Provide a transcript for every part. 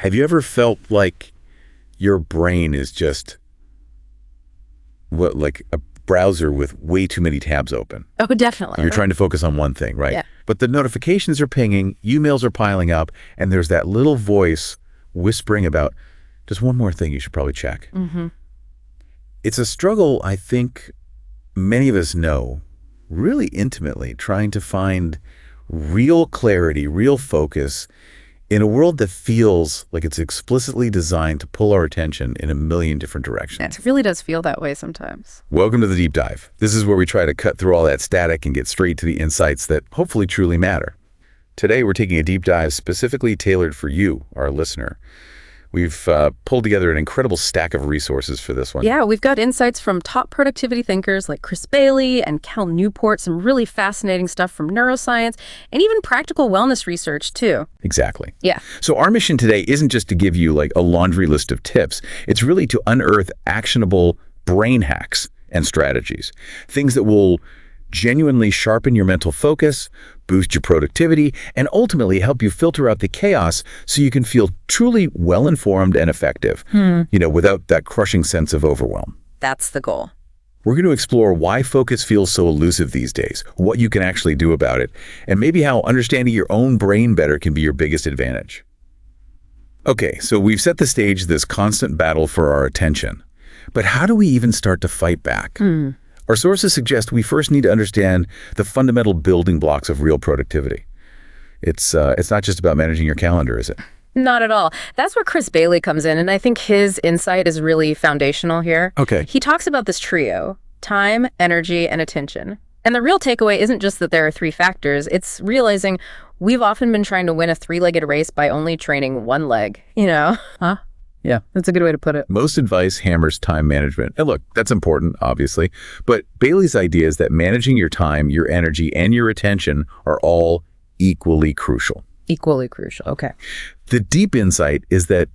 Have you ever felt like your brain is just like a browser with way too many tabs open? Oh, definitely. You're trying to focus on one thing, right? Yeah. But the notifications are pinging, emails are piling up, and there's that little voice whispering about just one more thing you should probably check. Mm-hmm. It's a struggle I think many of us know really intimately, trying to find real clarity, real focus in a world that feels like it's explicitly designed to pull our attention in a million different directions. It really does feel that way sometimes. Welcome to the Deep Dive. This is where we try to cut through all that static and get straight to the insights that hopefully truly matter. Today, we're taking a deep dive specifically tailored for you, our listener. We've pulled together an incredible stack of resources for this one. Yeah, we've got insights from top productivity thinkers like Chris Bailey and Cal Newport, some really fascinating stuff from neuroscience, and even practical wellness research, too. Exactly. Yeah. So our mission today isn't just to give you like a laundry list of tips. It's really to unearth actionable brain hacks and strategies, things that will genuinely sharpen your mental focus, boost your productivity, and ultimately help you filter out the chaos so you can feel truly well-informed and effective, without that crushing sense of overwhelm. That's the goal. We're going to explore why focus feels so elusive these days, what you can actually do about it, and maybe how understanding your own brain better can be your biggest advantage. Okay, so we've set the stage, this constant battle for our attention. But how do we even start to fight back? Our sources suggest we first need to understand the fundamental building blocks of real productivity. It's not just about managing your calendar, is it? Not at all. That's where Chris Bailey comes in, and I think his insight is really foundational here. Okay. He talks about this trio: time, energy, and attention. And the real takeaway isn't just that there are three factors, it's realizing we've often been trying to win a three-legged race by only training one leg, Huh? Yeah, that's a good way to put it. Most advice hammers time management. And look, that's important, obviously. But Bailey's idea is that managing your time, your energy, and your attention are all equally crucial. Equally crucial, okay. The deep insight is that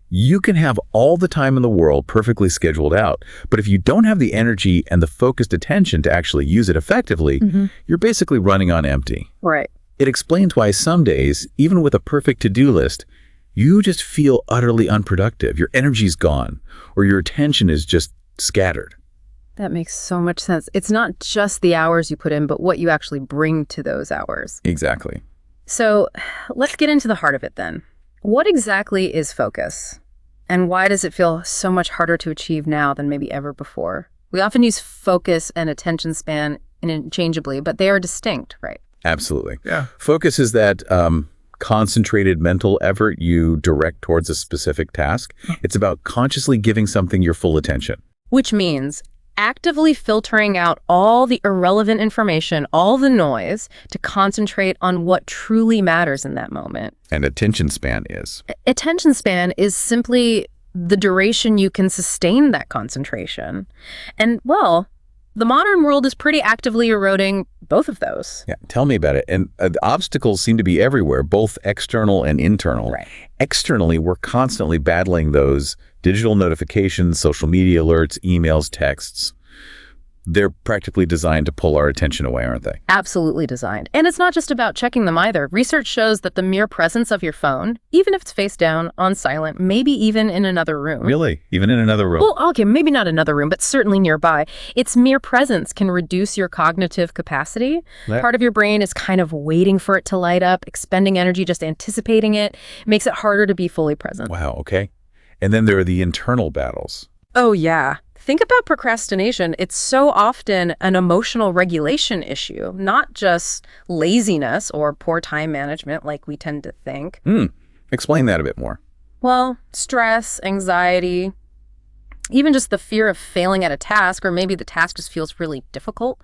you can have all the time in the world perfectly scheduled out, but if you don't have the energy and the focused attention to actually use it effectively, you're basically running on empty. Right. It explains why some days, even with a perfect to-do list, you just feel utterly unproductive. Your energy's gone, or your attention is just scattered. That makes so much sense. It's not just the hours you put in, but what you actually bring to those hours. Exactly. So let's get into the heart of it then. What exactly is focus? And why does it feel so much harder to achieve now than maybe ever before? We often use focus and attention span interchangeably, but they are distinct, right? Absolutely. Yeah. Focus is that concentrated mental effort you direct towards a specific task. It's about consciously giving something your full attention. Which means actively filtering out all the irrelevant information, all the noise, to concentrate on what truly matters in that moment. And attention span is? Attention span is simply the duration you can sustain that concentration. And, well, the modern world is pretty actively eroding both of those. Yeah, tell me about it. And the obstacles seem to be everywhere, both external and internal. Right. Externally, we're constantly battling those digital notifications, social media alerts, emails, texts. They're practically designed to pull our attention away, aren't they? Absolutely designed. And it's not just about checking them either. Research shows that the mere presence of your phone, even if it's face down, on silent, maybe even in another room. Really? Even in another room? Well, okay, maybe not another room, but certainly nearby. Its mere presence can reduce your cognitive capacity. Part of your brain is kind of waiting for it to light up, expending energy, just anticipating it. It makes it harder to be fully present. Wow, okay. And then there are the internal battles. Oh, yeah. Think about procrastination. It's so often an emotional regulation issue, not just laziness or poor time management like we tend to think. Explain that a bit more. Well, stress, anxiety, even just the fear of failing at a task, or maybe the task just feels really difficult,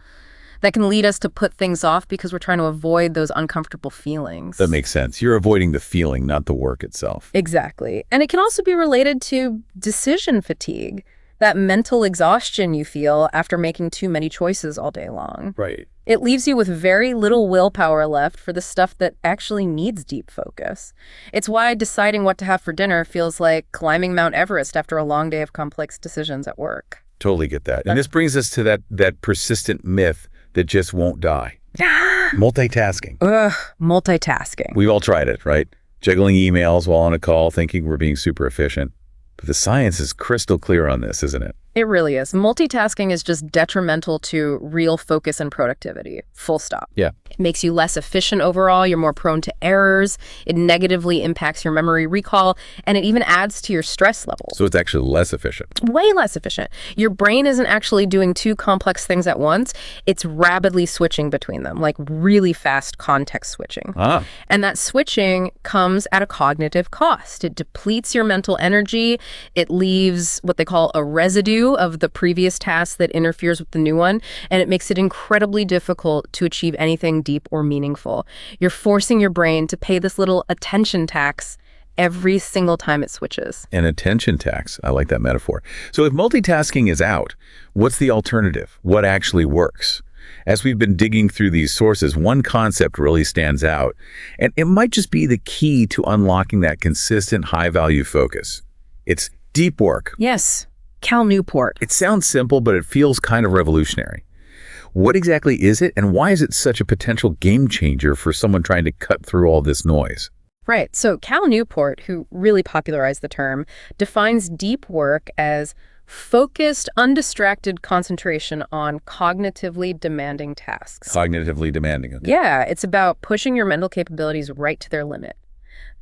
that can lead us to put things off because we're trying to avoid those uncomfortable feelings. That makes sense. You're avoiding the feeling, not the work itself. Exactly. And it can also be related to decision fatigue. That mental exhaustion you feel after making too many choices all day long. Right. It leaves you with very little willpower left for the stuff that actually needs deep focus. It's why deciding what to have for dinner feels like climbing Mount Everest after a long day of complex decisions at work. Totally get that. And this brings us to that persistent myth that just won't die. Multitasking. Multitasking. We've all tried it, right? juggling emails while on a call, thinking we're being super efficient. But the science is crystal clear on this, isn't it? It really is. Multitasking is just detrimental to real focus and productivity. Full stop. Yeah. It makes you less efficient overall. You're more prone to errors. It negatively impacts your memory recall, and it even adds to your stress levels. So it's actually less efficient. Way less efficient. Your brain isn't actually doing two complex things at once. It's rapidly switching between them, like really fast context switching. And that switching comes at a cognitive cost. It depletes your mental energy. It leaves what they call a residue of the previous task that interferes with the new one, and it makes it incredibly difficult to achieve anything deep or meaningful. You're forcing your brain to pay this little attention tax every single time it switches. An attention tax. I like that metaphor. So if multitasking is out, what's the alternative? What actually works? As we've been digging through these sources, one concept really stands out, and it might just be the key to unlocking that consistent high-value focus. It's deep work. Yes. Cal Newport. It sounds simple, but it feels kind of revolutionary. What exactly is it, and why is it such a potential game changer for someone trying to cut through all this noise? Right. So Cal Newport, who really popularized the term, defines deep work as focused, undistracted concentration on cognitively demanding tasks. Cognitively demanding. Okay. Yeah, it's about pushing your mental capabilities right to their limit.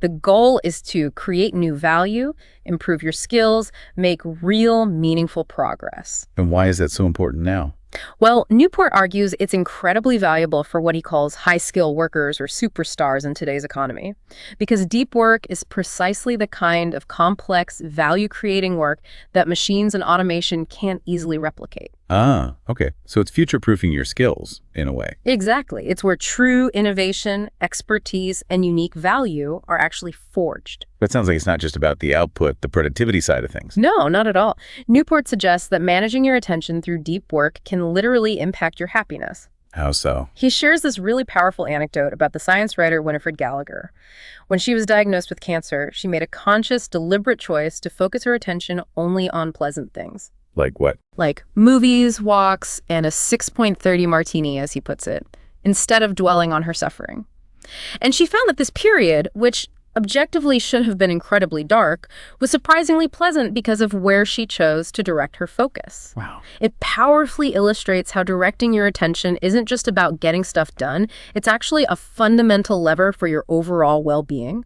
The goal is to create new value, improve your skills, make real, meaningful progress. And why is that so important now? Well, Newport argues it's incredibly valuable for what he calls high-skill workers or superstars in today's economy, because deep work is precisely the kind of complex, value-creating work that machines and automation can't easily replicate. Okay. So it's future-proofing your skills, in a way. Exactly. It's where true innovation, expertise, and unique value are actually forged. That sounds like it's not just about the output, the productivity side of things. No, not at all. Newport suggests that managing your attention through deep work can literally impact your happiness. How so? He shares this really powerful anecdote about the science writer Winifred Gallagher. When she was diagnosed with cancer, she made a conscious, deliberate choice to focus her attention only on pleasant things. Like what? Like movies, walks, and a 6.30 martini, as he puts it, instead of dwelling on her suffering. And she found that this period, which objectively should have been incredibly dark, was surprisingly pleasant because of where she chose to direct her focus. Wow. It powerfully illustrates how directing your attention isn't just about getting stuff done. It's actually a fundamental lever for your overall well-being.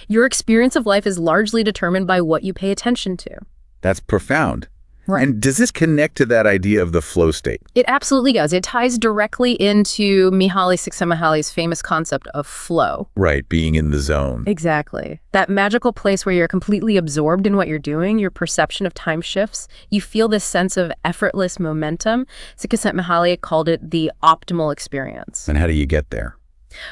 Your experience of life is largely determined by what you pay attention to. That's profound. Right. And does this connect to that idea of the flow state? It absolutely does. It ties directly into Mihaly Csikszentmihalyi's famous concept of flow. Right, being in the zone. Exactly. That magical place where you're completely absorbed in what you're doing, your perception of time shifts. You feel this sense of effortless momentum. Csikszentmihalyi called it the optimal experience. And how do you get there?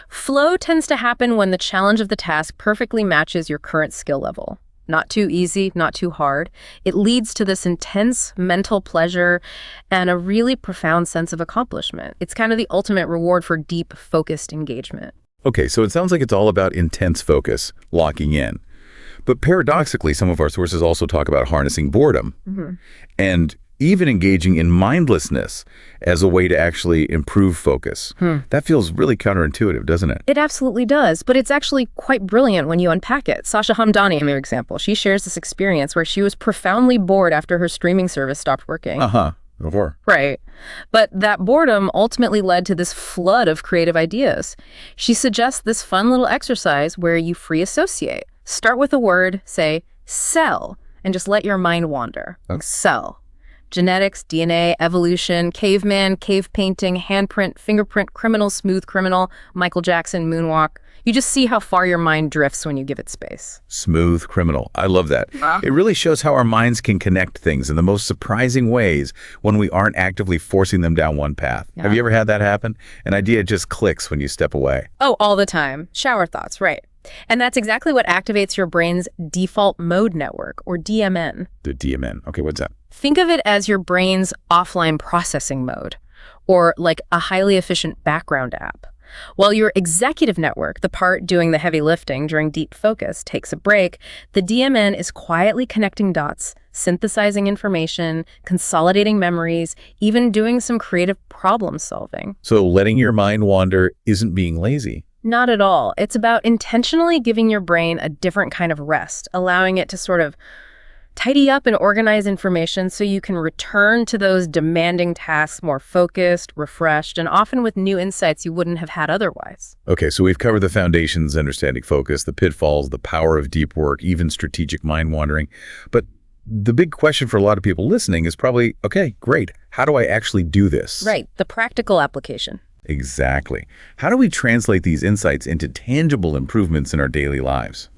Flow tends to happen when the challenge of the task perfectly matches your current skill level. Not too easy, not too hard. It leads to this intense mental pleasure and a really profound sense of accomplishment. It's kind of the ultimate reward for deep, focused engagement. Okay, so it sounds like it's all about intense focus, locking in. But paradoxically, some of our sources also talk about harnessing boredom and even engaging in mindlessness as a way to actually improve focus. That feels really counterintuitive, doesn't it? It absolutely does, but it's actually quite brilliant when you unpack it. Sasha Hamdani, for example, she shares this experience where she was profoundly bored after her streaming service stopped working. Before. Right. But that boredom ultimately led to this flood of creative ideas. She suggests this fun little exercise where you free associate. Start with a word, say, cell, and just let your mind wander. Cell. Genetics, DNA, evolution, caveman, cave painting, handprint, fingerprint, criminal, smooth criminal, Michael Jackson, moonwalk. You just see how far your mind drifts when you give it space. Smooth criminal. I love that. It really shows how our minds can connect things in the most surprising ways when we aren't actively forcing them down one path. Have you ever had that happen? An idea just clicks when you step away. Oh, all the time. Shower thoughts, right. And that's exactly what activates your brain's default mode network, or DMN. The DMN. Okay, what's that? Think of it as your brain's offline processing mode, or like a highly efficient background app. While your executive network, the part doing the heavy lifting during deep focus, takes a break, the DMN is quietly connecting dots, synthesizing information, consolidating memories, even doing some creative problem solving. So letting your mind wander isn't being lazy. Not at all. It's about intentionally giving your brain a different kind of rest, allowing it to sort of tidy up and organize information so you can return to those demanding tasks more focused, refreshed, and often with new insights you wouldn't have had otherwise. Okay, so we've covered the foundations, understanding focus, the pitfalls, the power of deep work, even strategic mind wandering. But the big question for a lot of people listening is probably, okay, great. How do I actually do this? Right, the practical application. Exactly. How do we translate these insights into tangible improvements in our daily lives?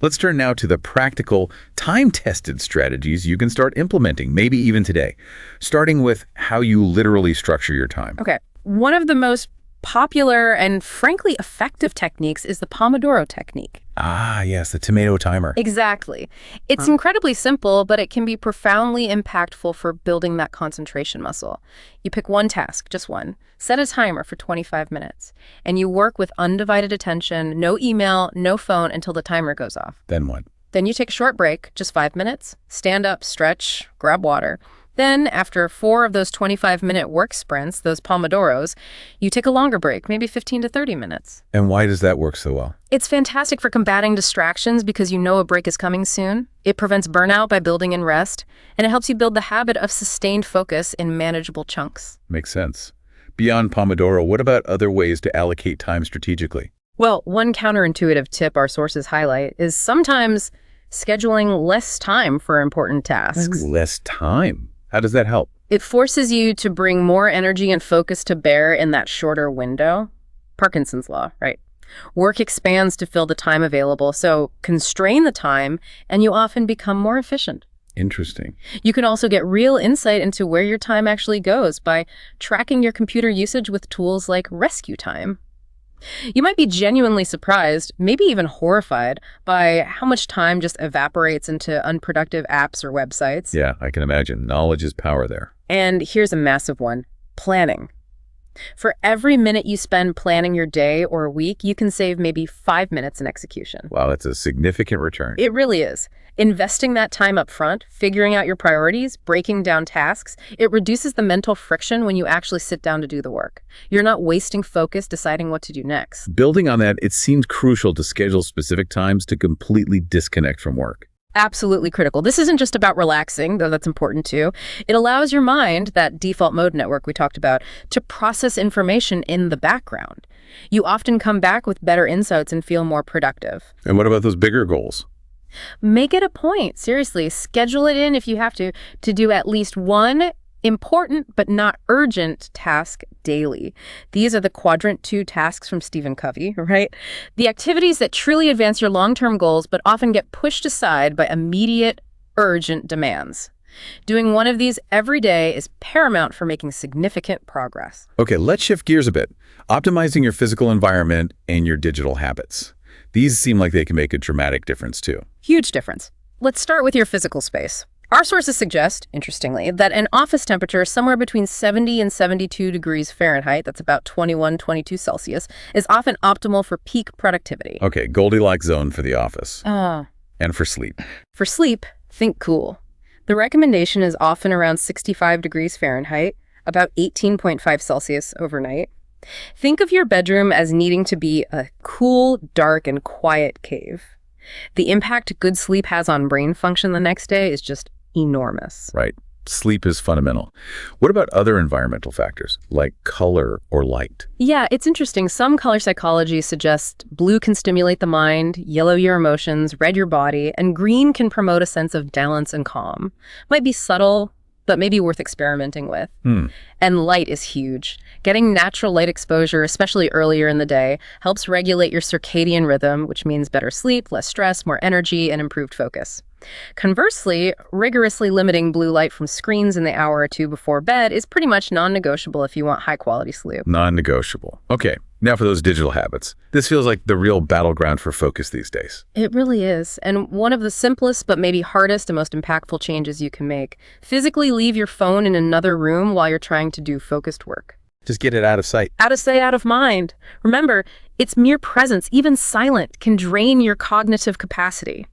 Let's turn now to the practical, time-tested strategies you can start implementing, maybe even today, starting with how you literally structure your time. Okay, one of the most popular and frankly effective techniques is the Pomodoro technique. Ah, yes, the tomato timer. Exactly. It's incredibly simple, but it can be profoundly impactful for building that concentration muscle. You pick one task, just one, set a timer for 25 minutes, and you work with undivided attention, no email, no phone until the timer goes off. Then what? Then you take a short break, just 5 minutes, stand up, stretch, grab water. Then, after 4 of those 25-minute work sprints, those Pomodoros, you take a longer break, maybe 15 to 30 minutes. And why does that work so well? It's fantastic for combating distractions because you know a break is coming soon. It prevents burnout by building in rest, and it helps you build the habit of sustained focus in manageable chunks. Makes sense. Beyond Pomodoro, what about other ways to allocate time strategically? Well, one counterintuitive tip our sources highlight is sometimes scheduling less time for important tasks. Less time? How does that help? It forces you to bring more energy and focus to bear in that shorter window. Parkinson's law, right? Work expands to fill the time available, so constrain the time, and you often become more efficient. Interesting. You can also get real insight into where your time actually goes by tracking your computer usage with tools like Rescue Time. You might be genuinely surprised, maybe even horrified, by how much time just evaporates into unproductive apps or websites. Yeah, I can imagine. Knowledge is power there. And here's a massive one: planning. For every minute you spend planning your day or week, you can save maybe 5 minutes in execution. Wow, that's a significant return. It really is. Investing that time up front, figuring out your priorities, breaking down tasks, it reduces the mental friction when you actually sit down to do the work. You're not wasting focus deciding what to do next. Building on that, it seems crucial to schedule specific times to completely disconnect from work. Absolutely critical. This isn't just about relaxing, though that's important too. It allows your mind, that default mode network we talked about, to process information in the background. You often come back with better insights and feel more productive. And what about those bigger goals? Make it a point, seriously. Schedule it in if you have to do at least one important but not urgent task daily. These are the quadrant 2 tasks from Stephen Covey, right? The activities that truly advance your long-term goals but often get pushed aside by immediate, urgent demands. Doing one of these every day is paramount for making significant progress. Okay, let's shift gears a bit. Optimizing your physical environment and your digital habits. These seem like they can make a dramatic difference too. Huge difference. Let's start with your physical space. Our sources suggest, interestingly, that an office temperature somewhere between 70 and 72 degrees Fahrenheit, that's about 21, 22 Celsius, is often optimal for peak productivity. Okay, Goldilocks zone for the office. And for sleep. For sleep, think cool. The recommendation is often around 65 degrees Fahrenheit, about 18.5 Celsius overnight. Think of your bedroom as needing to be a cool, dark, and quiet cave. The impact good sleep has on brain function the next day is just enormous. Right. Sleep is fundamental. What about other environmental factors, like color or light? Yeah, it's interesting. Some color psychology suggests blue can stimulate the mind, yellow your emotions, red your body, and green can promote a sense of balance and calm. Might be subtle, but maybe worth experimenting with. And light is huge. Getting natural light exposure, especially earlier in the day, helps regulate your circadian rhythm, which means better sleep, less stress, more energy, and improved focus. Conversely, rigorously limiting blue light from screens in the hour or two before bed is pretty much non-negotiable if you want high-quality sleep. Non-negotiable. Okay, now for those digital habits. This feels like the real battleground for focus these days. It really is. And one of the simplest but maybe hardest and most impactful changes you can make. Physically leave your phone in another room while you're trying to do focused work. Just get it out of sight. Out of sight, out of mind. Remember, its mere presence, even silent, can drain your cognitive capacity.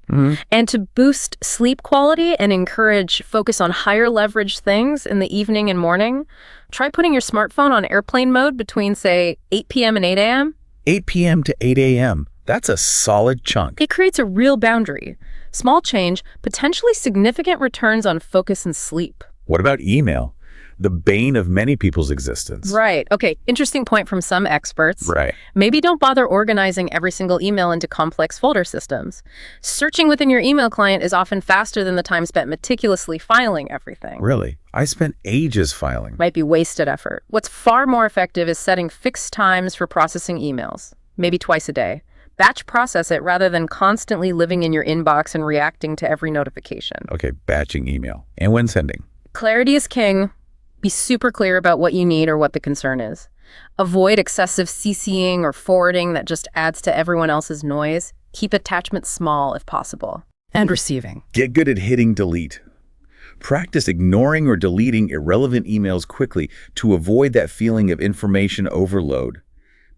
And to boost sleep quality and encourage focus on higher leverage things in the evening and morning, try putting your smartphone on airplane mode between, say, 8 p.m. and 8 a.m. 8 p.m. to 8 a.m. That's a solid chunk. It creates a real boundary. Small change, potentially significant returns on focus and sleep. What about email? The bane of many people's existence. Right. Okay. Interesting point from some experts. Right. Maybe don't bother organizing every single email into complex folder systems. Searching within your email client is often faster than the time spent meticulously filing everything. Really? I spent ages filing. Might be wasted effort. What's far more effective is setting fixed times for processing emails, maybe twice a day. Batch process it rather than constantly living in your inbox and reacting to every notification. Okay, batching email. And when sending? Clarity is king. Be super clear about what you need or what the concern is. Avoid excessive CCing or forwarding that just adds to everyone else's noise. Keep attachments small if possible. And receiving. Get good at hitting delete. Practice ignoring or deleting irrelevant emails quickly to avoid that feeling of information overload.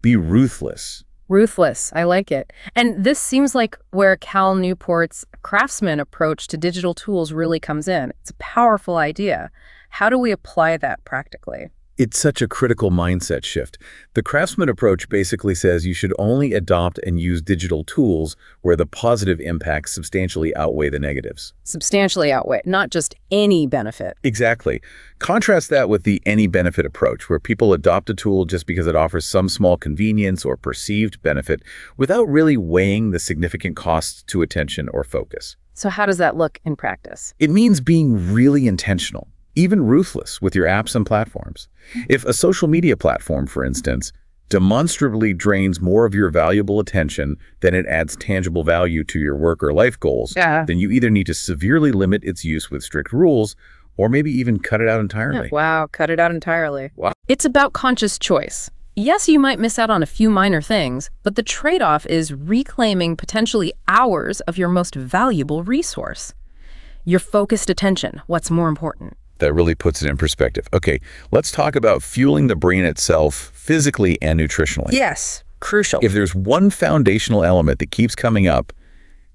Be ruthless. Ruthless. I like it. And this seems like where Cal Newport's craftsman approach to digital tools really comes in. It's a powerful idea. How do we apply that practically? It's such a critical mindset shift. The craftsman approach basically says you should only adopt and use digital tools where the positive impacts substantially outweigh the negatives. Substantially outweigh, not just any benefit. Exactly. Contrast that with the any benefit approach, where people adopt a tool just because it offers some small convenience or perceived benefit without really weighing the significant costs to attention or focus. So how does that look in practice? It means being really intentional, even ruthless with your apps and platforms. If a social media platform, for instance, demonstrably drains more of your valuable attention than it adds tangible value to your work or life goals, then you either need to severely limit its use with strict rules or maybe even cut it out entirely. Wow, cut it out entirely. Wow. It's about conscious choice. Yes, you might miss out on a few minor things, but the trade-off is reclaiming potentially hours of your most valuable resource. Your focused attention, what's more important? That really puts it in perspective. Okay, let's talk about fueling the brain itself physically and nutritionally. Yes, crucial. If there's one foundational element that keeps coming up,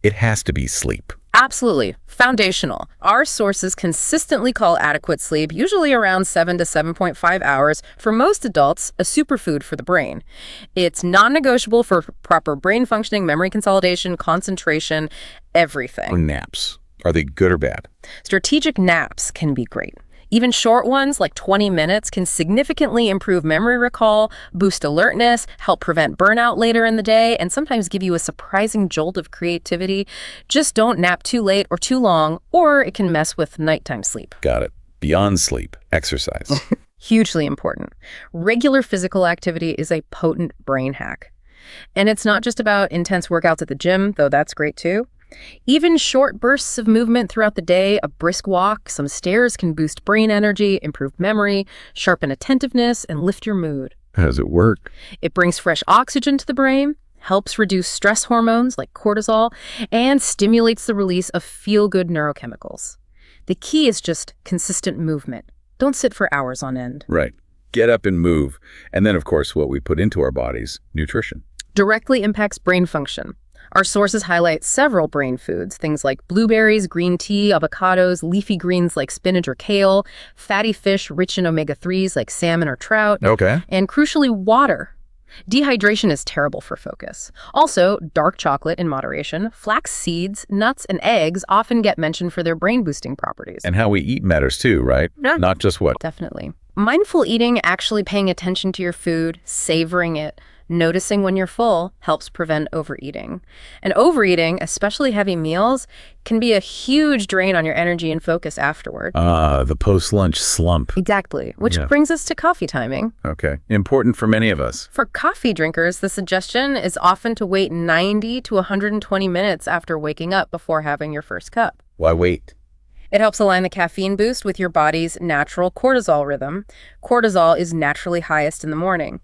it has to be sleep. Absolutely. Foundational. Our sources consistently call adequate sleep, usually around 7 to 7.5 hours, for most adults, a superfood for the brain. It's non-negotiable for proper brain functioning, memory consolidation, concentration, everything. Naps. Are they good or bad? Strategic naps can be great. Even short ones, like 20 minutes, can significantly improve memory recall, boost alertness, help prevent burnout later in the day, and sometimes give you a surprising jolt of creativity. Just don't nap too late or too long, or it can mess with nighttime sleep. Got it. Beyond sleep, exercise. Hugely important. Regular physical activity is a potent brain hack. And it's not just about intense workouts at the gym, though that's great too. Even short bursts of movement throughout the day, a brisk walk, some stairs can boost brain energy, improve memory, sharpen attentiveness, and lift your mood. How does it work? It brings fresh oxygen to the brain, helps reduce stress hormones like cortisol, and stimulates the release of feel-good neurochemicals. The key is just consistent movement. Don't sit for hours on end. Right. Get up and move. And then, of course, what we put into our bodies, nutrition. Directly impacts brain function. Our sources highlight several brain foods, things like blueberries, green tea, avocados, leafy greens like spinach or kale, fatty fish rich in omega-3s like salmon or trout, and crucially, water. Dehydration is terrible for focus. Also, dark chocolate in moderation, flax seeds, nuts, and eggs often get mentioned for their brain-boosting properties. And how we eat matters too, right? Yeah. Not just what? Definitely. Mindful eating, actually paying attention to your food, savoring it, noticing when you're full, helps prevent overeating. And overeating, especially heavy meals, can be a huge drain on your energy and focus afterward. The post-lunch slump. Exactly, which brings us to coffee timing. Okay, important for many of us. For coffee drinkers, the suggestion is often to wait 90 to 120 minutes after waking up before having your first cup. Why wait? It helps align the caffeine boost with your body's natural cortisol rhythm. Cortisol is naturally highest in the morning.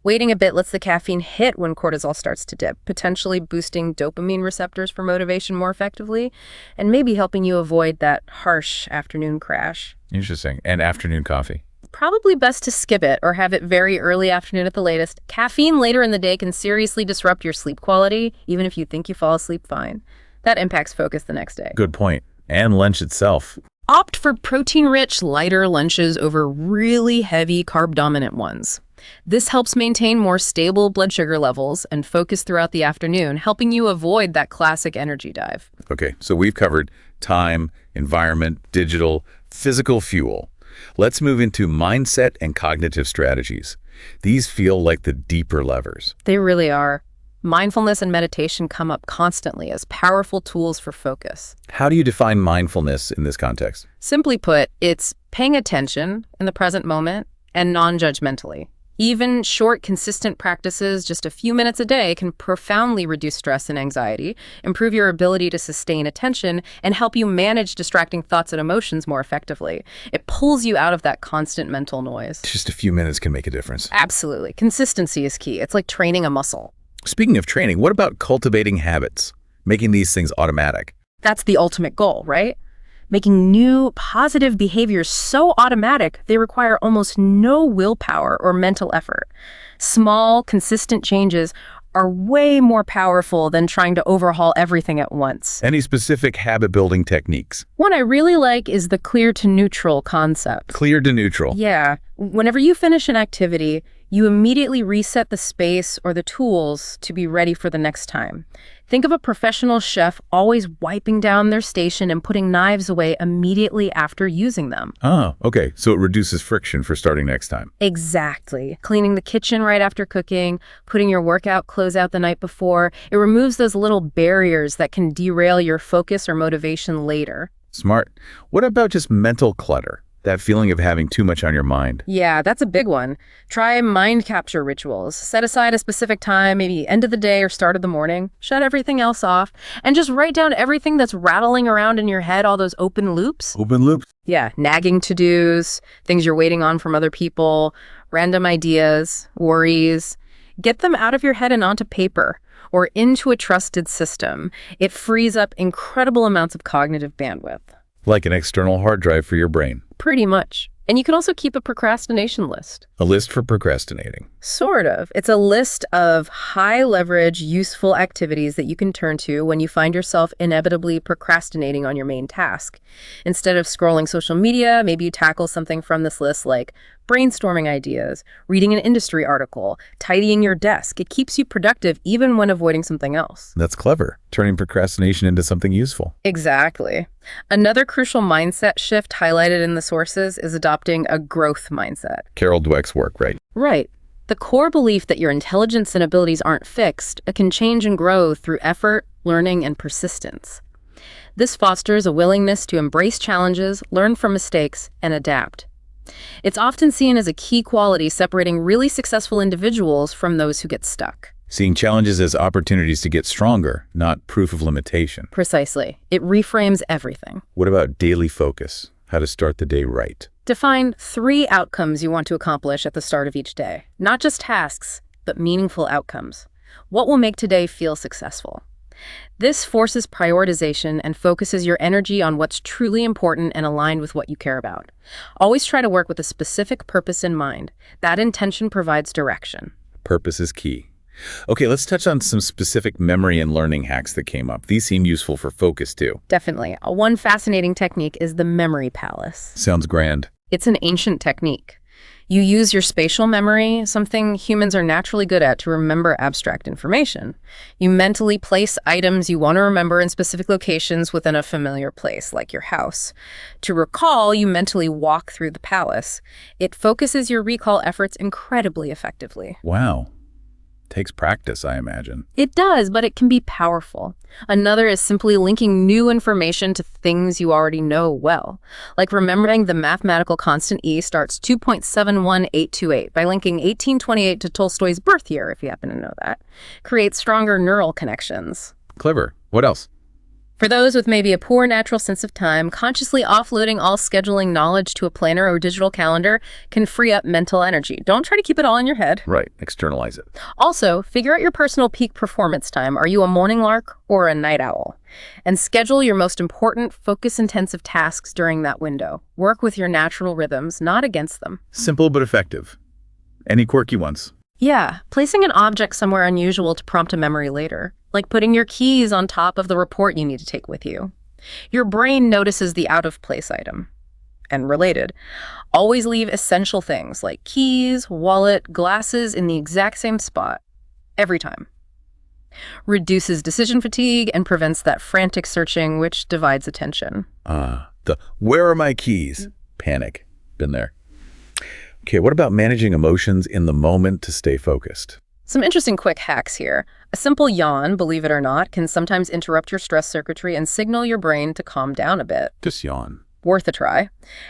Waiting a bit lets the caffeine hit when cortisol starts to dip, potentially boosting dopamine receptors for motivation more effectively, and maybe helping you avoid that harsh afternoon crash. Interesting. And afternoon coffee? Probably best to skip it or have it very early afternoon at the latest. Caffeine later in the day can seriously disrupt your sleep quality, even if you think you fall asleep fine. That impacts focus the next day. Good point. And lunch itself. Opt for protein-rich, lighter lunches over really heavy, carb-dominant ones. This helps maintain more stable blood sugar levels and focus throughout the afternoon, helping you avoid that classic energy dive. Okay, so we've covered time, environment, digital, physical fuel. Let's move into mindset and cognitive strategies. These feel like the deeper levers. They really are. Mindfulness and meditation come up constantly as powerful tools for focus. How do you define mindfulness in this context? Simply put, it's paying attention in the present moment and non-judgmentally. Even short, consistent practices, just a few minutes a day, can profoundly reduce stress and anxiety, improve your ability to sustain attention, and help you manage distracting thoughts and emotions more effectively. It pulls you out of that constant mental noise. Just a few minutes can make a difference. Absolutely. Consistency is key. It's like training a muscle. Speaking of training, what about cultivating habits, making these things automatic? That's the ultimate goal, right? Making new positive behaviors so automatic they require almost no willpower or mental effort. Small, consistent changes are way more powerful than trying to overhaul everything at once. Any specific habit-building techniques? One I really like is the clear to neutral concept. Clear to neutral. Yeah. Whenever you finish an activity, you immediately reset the space or the tools to be ready for the next time. Think of a professional chef always wiping down their station and putting knives away immediately after using them. Oh, okay. So it reduces friction for starting next time. Exactly. Cleaning the kitchen right after cooking, putting your workout clothes out the night before. It removes those little barriers that can derail your focus or motivation later. Smart. What about just mental clutter? That feeling of having too much on your mind. Yeah, that's a big one. Try mind capture rituals. Set aside a specific time, maybe end of the day or start of the morning. Shut everything else off. And just write down everything that's rattling around in your head, all those open loops. Open loops? Yeah, nagging to-dos, things you're waiting on from other people, random ideas, worries. Get them out of your head and onto paper or into a trusted system. It frees up incredible amounts of cognitive bandwidth. Like an external hard drive for your brain. Pretty much. And you can also keep a procrastination list. A list for procrastinating. Sort of. It's a list of high-leverage, useful activities that you can turn to when you find yourself inevitably procrastinating on your main task. Instead of scrolling social media, maybe you tackle something from this list like brainstorming ideas, reading an industry article, tidying your desk. It keeps you productive even when avoiding something else. That's clever. Turning procrastination into something useful. Exactly. Another crucial mindset shift highlighted in the sources is adopting a growth mindset. Carol Dweck's work, right? Right. The core belief that your intelligence and abilities aren't fixed, it can change and grow through effort, learning, and persistence. This fosters a willingness to embrace challenges, learn from mistakes, and adapt. It's often seen as a key quality separating really successful individuals from those who get stuck. Seeing challenges as opportunities to get stronger, not proof of limitation. Precisely. It reframes everything. What about daily focus? How to start the day right? Define 3 outcomes you want to accomplish at the start of each day. Not just tasks, but meaningful outcomes. What will make today feel successful? This forces prioritization and focuses your energy on what's truly important and aligned with what you care about. Always try to work with a specific purpose in mind. That intention provides direction. Purpose is key. Okay, let's touch on some specific memory and learning hacks that came up. These seem useful for focus, too. Definitely. One fascinating technique is the memory palace. Sounds grand. It's an ancient technique. You use your spatial memory, something humans are naturally good at, to remember abstract information. You mentally place items you want to remember in specific locations within a familiar place, like your house. To recall, you mentally walk through the palace. It focuses your recall efforts incredibly effectively. Wow. Takes practice, I imagine. It does, but it can be powerful. Another is simply linking new information to things you already know well. Like remembering the mathematical constant E starts 2.71828 by linking 1828 to Tolstoy's birth year, if you happen to know that. Creates stronger neural connections. Clever. What else? For those with maybe a poor natural sense of time, consciously offloading all scheduling knowledge to a planner or digital calendar can free up mental energy. Don't try to keep it all in your head. Right. Externalize it. Also, figure out your personal peak performance time. Are you a morning lark or a night owl? And schedule your most important, focus-intensive tasks during that window. Work with your natural rhythms, not against them. Simple but effective. Any quirky ones? Yeah, placing an object somewhere unusual to prompt a memory later, like putting your keys on top of the report you need to take with you. Your brain notices the out-of-place item. and related. Always leave essential things like keys, wallet, glasses in the exact same spot, every time. Reduces decision fatigue and prevents that frantic searching which divides attention. The where are my keys? Panic. Been there. Okay, what about managing emotions in the moment to stay focused? Some interesting quick hacks here. A simple yawn, believe it or not, can sometimes interrupt your stress circuitry and signal your brain to calm down a bit. Just yawn. Worth a try.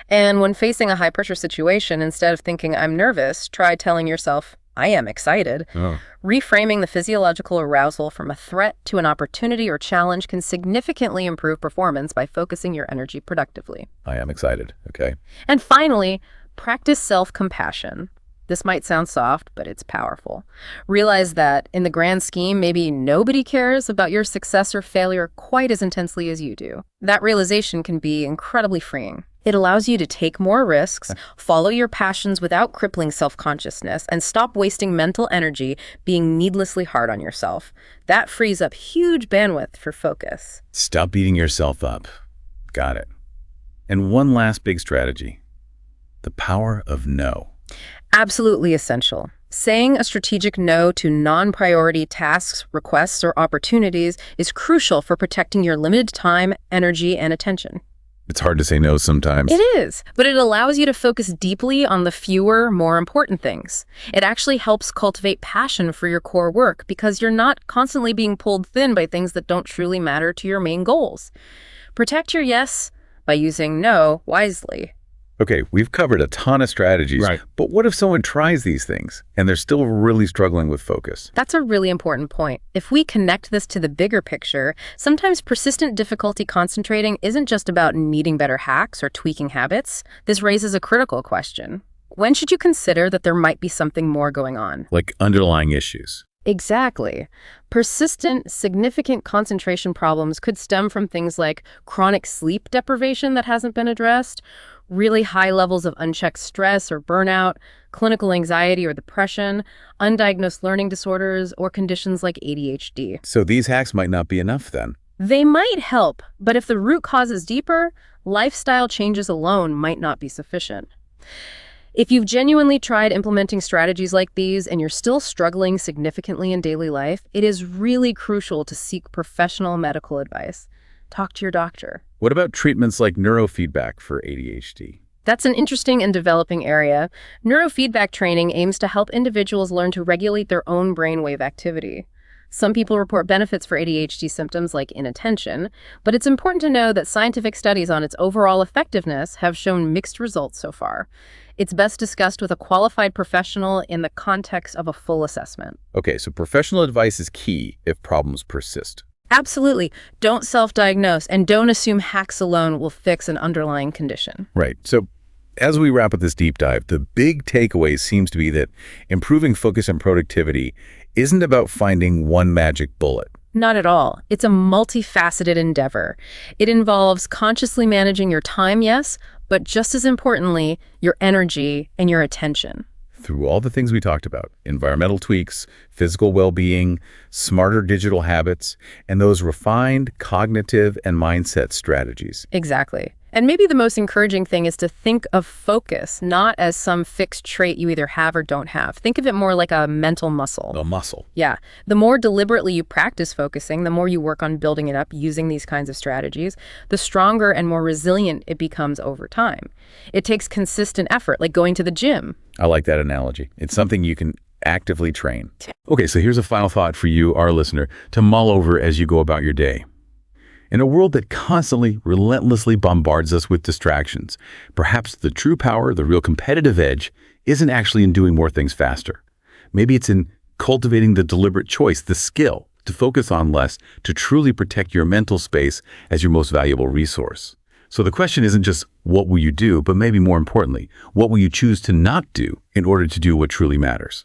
And when facing a high-pressure situation, instead of thinking, I'm nervous, try telling yourself, I am excited. Oh. Reframing the physiological arousal from a threat to an opportunity or challenge can significantly improve performance by focusing your energy productively. I am excited. Okay. And finally, practice self-compassion. This might sound soft, but it's powerful. Realize that in the grand scheme, maybe nobody cares about your success or failure quite as intensely as you do. That realization can be incredibly freeing. It allows you to take more risks, follow your passions without crippling self-consciousness, and stop wasting mental energy being needlessly hard on yourself. That frees up huge bandwidth for focus. Stop beating yourself up. Got it. And one last big strategy. The power of no. Absolutely essential. Saying a strategic no to non-priority tasks, requests, or opportunities is crucial for protecting your limited time, energy, and attention. It's hard to say no sometimes. It is, but it allows you to focus deeply on the fewer, more important things. It actually helps cultivate passion for your core work because you're not constantly being pulled thin by things that don't truly matter to your main goals. Protect your yes by using no wisely. Okay, we've covered a ton of strategies, Right. But what if someone tries these things and they're still really struggling with focus? That's a really important point. If we connect this to the bigger picture, sometimes persistent difficulty concentrating isn't just about needing better hacks or tweaking habits. This raises a critical question. When should you consider that there might be something more going on? Like underlying issues. Exactly. Persistent, significant concentration problems could stem from things like chronic sleep deprivation that hasn't been addressed, really high levels of unchecked stress or burnout, clinical anxiety or depression, undiagnosed learning disorders, or conditions like ADHD. So these hacks might not be enough then. They might help, but if the root cause is deeper, lifestyle changes alone might not be sufficient. If you've genuinely tried implementing strategies like these and you're still struggling significantly in daily life, it is really crucial to seek professional medical advice. Talk to your doctor. What about treatments like neurofeedback for ADHD? That's an interesting and developing area. Neurofeedback training aims to help individuals learn to regulate their own brainwave activity. Some people report benefits for ADHD symptoms like inattention, but it's important to know that scientific studies on its overall effectiveness have shown mixed results so far. It's best discussed with a qualified professional in the context of a full assessment. Okay, so professional advice is key if problems persist. Absolutely. Don't self-diagnose and don't assume hacks alone will fix an underlying condition. Right. So as we wrap up this deep dive, the big takeaway seems to be that improving focus and productivity isn't about finding one magic bullet. Not at all. It's a multifaceted endeavor. It involves consciously managing your time, yes, but just as importantly, your energy and your attention. Through all the things we talked about, environmental tweaks, physical well-being, smarter digital habits, and those refined cognitive and mindset strategies. Exactly. And maybe the most encouraging thing is to think of focus not as some fixed trait you either have or don't have. Think of it more like a mental muscle. A muscle. Yeah. The more deliberately you practice focusing, the more you work on building it up using these kinds of strategies, the stronger and more resilient it becomes over time. It takes consistent effort, like going to the gym. I like that analogy. It's something you can actively train. Okay, so here's a final thought for you, our listener, to mull over as you go about your day. In a world that constantly, relentlessly bombards us with distractions, perhaps the true power, the real competitive edge, isn't actually in doing more things faster. Maybe it's in cultivating the deliberate choice, the skill, to focus on less, to truly protect your mental space as your most valuable resource. So the question isn't just, what will you do, but maybe more importantly, what will you choose to not do in order to do what truly matters?